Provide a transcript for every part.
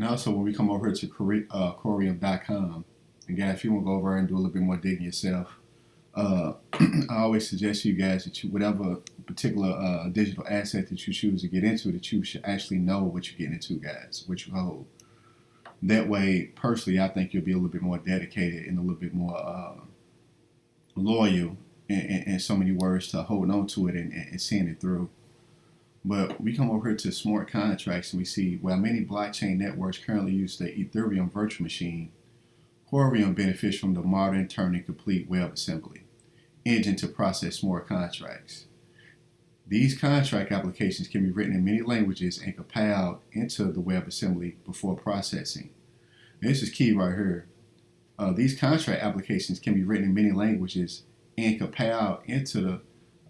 And also, when we come over here to Coreum.com, and guys, if you want to go over and do a little bit more digging yourself, I always suggest to you guys that you, whatever particular digital asset that you choose to get into, that you should actually know what you're getting into, guys, what you hold. That way, personally, I think you'll be a little bit more dedicated and a little bit more loyal in so many words to holding on to it and seeing it through. But we come over here to smart contracts and we see while many blockchain networks currently use the Ethereum virtual machine, Coreum benefits from the modern turning complete WebAssembly engine to process smart contracts. These contract applications can be written in many languages and compiled into the WebAssembly before processing. And this is key right here. These contract applications can be written in many languages and compiled into the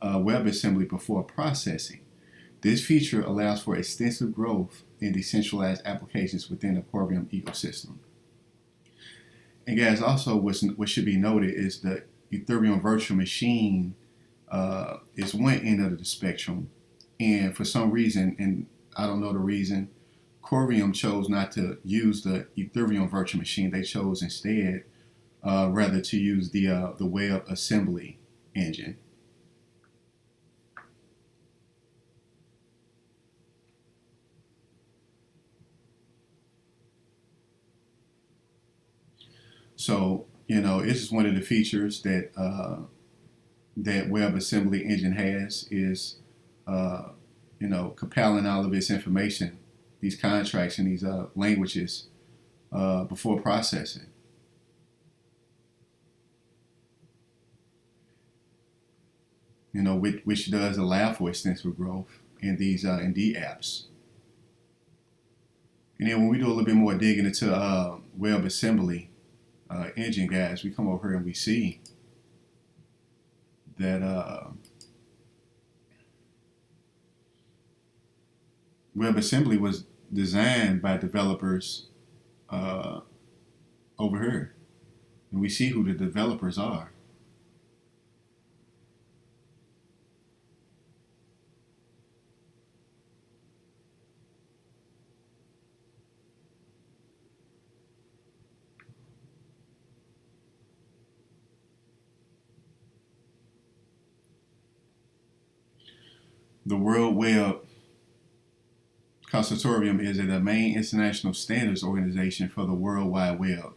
WebAssembly before processing. This feature allows for extensive growth in decentralized applications within the Coreum ecosystem. And guys, also what should be noted is the Ethereum virtual machine is one end of the spectrum. And for some reason, and I don't know the reason, Coreum chose not to use the Ethereum virtual machine. They chose instead rather to use the WebAssembly engine. So, it's just one of the features that that WebAssembly engine has is, compiling all of its information, these contracts and these languages before processing. Which does allow for extensive growth in these apps. And then when we do a little bit more digging into WebAssembly engine, guys, we come over here and we see that WebAssembly was designed by developers over here. And we see who the developers are. The World Web Consortium is the main international standards organization for the World Wide Web.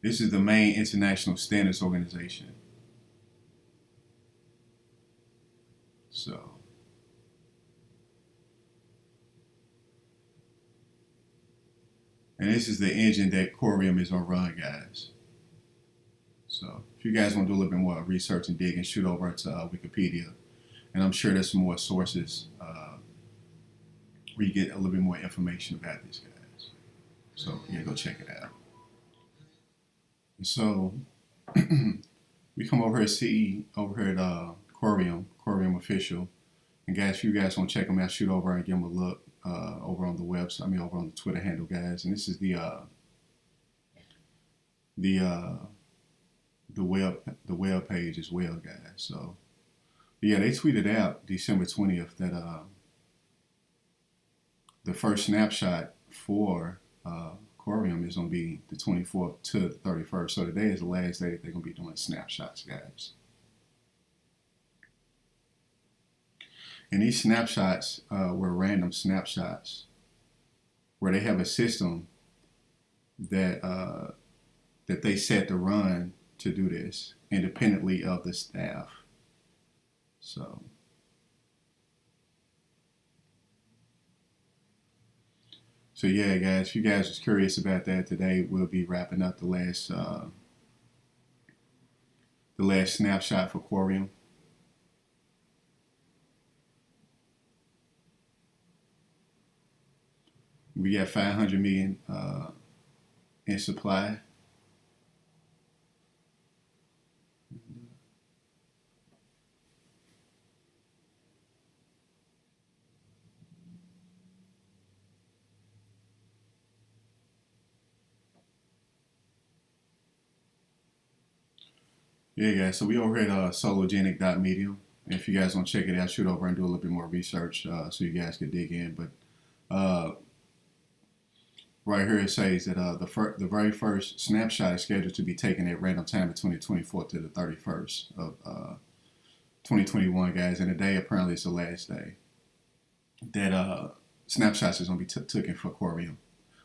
This is the main international standards organization. So, and this is the engine that Coreum is going to run, guys. So if you guys want to do a little bit more research and dig and shoot over to Wikipedia, and I'm sure there's some more sources where you get a little bit more information about these guys. So yeah, go check it out. And so we come over here, see over here at Coreum official, and guys, if you guys want to check them out, shoot over and give them a look over on the website. Over on the Twitter handle, guys. And this is the web page as well, guys. So yeah, they tweeted out December 20th that the first snapshot for Coreum is going to be the 24th to the 31st. So today is the last day that they're going to be doing snapshots, guys. And these snapshots were random snapshots where they have a system that that they set to run to do this independently of the staff. So yeah, guys, if you guys was curious about that, today we'll be wrapping up the last snapshot for Coreum. We got 500 million in supply. Yeah, guys. So we over here at Sologenic.medium. If you guys want to check it out, shoot over and do a little bit more research so you guys can dig in. But right here it says that the very first snapshot is scheduled to be taken at random time between the 24th to the 31st of 2021, guys. And today apparently is the last day that snapshots is going to be taken for Coreum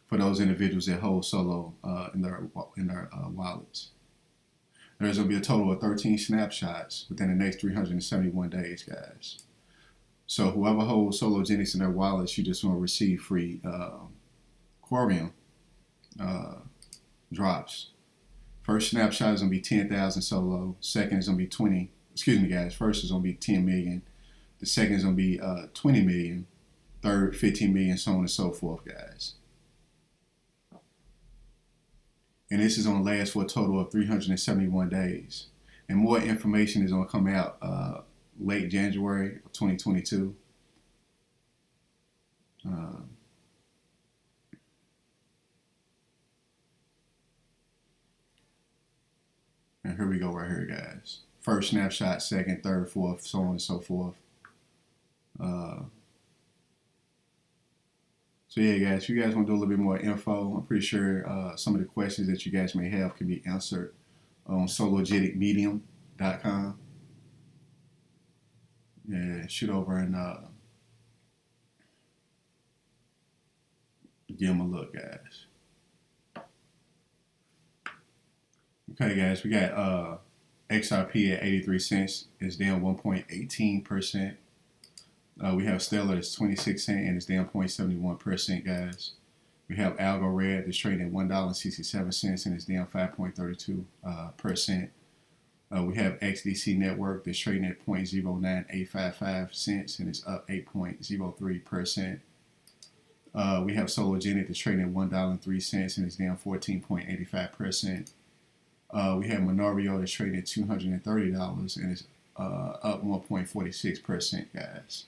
for those individuals that hold Solo in their wallets. There's going to be a total of 13 snapshots within the next 371 days, guys. So whoever holds Sologenics in their wallets, you just want to receive free Coreum drops. First snapshot is going to be 10,000 Solo. Second is going to be 20. Excuse me, guys. First is going to be 10 million. The second is going to be 20 million. Third, 15 million, so on and so forth, guys. And this is going to last for a total of 371 days. And more information is going to come out late January of 2022. And here we go right here, guys. First snapshot, second, third, fourth, so on and so forth. So yeah, guys, if you guys want to do a little bit more info, I'm pretty sure some of the questions that you guys may have can be answered on sologenicmedium.com. Yeah, shoot over and give them a look, guys. Okay, guys, we got XRP at 83 cents. It's down 1.18%. We have Stellar that's 26 cents and it's down 0.71%, guys. We have Algo Red that's trading at $1.67 and it's down 5.32%. We have XDC Network that's trading at 0.09855 cents and it's up 8.03%. We have Sologenic that's trading at $1.03 and it's down 14.85%. We have Monorio that's trading at $230 and it's up 1.46%, guys.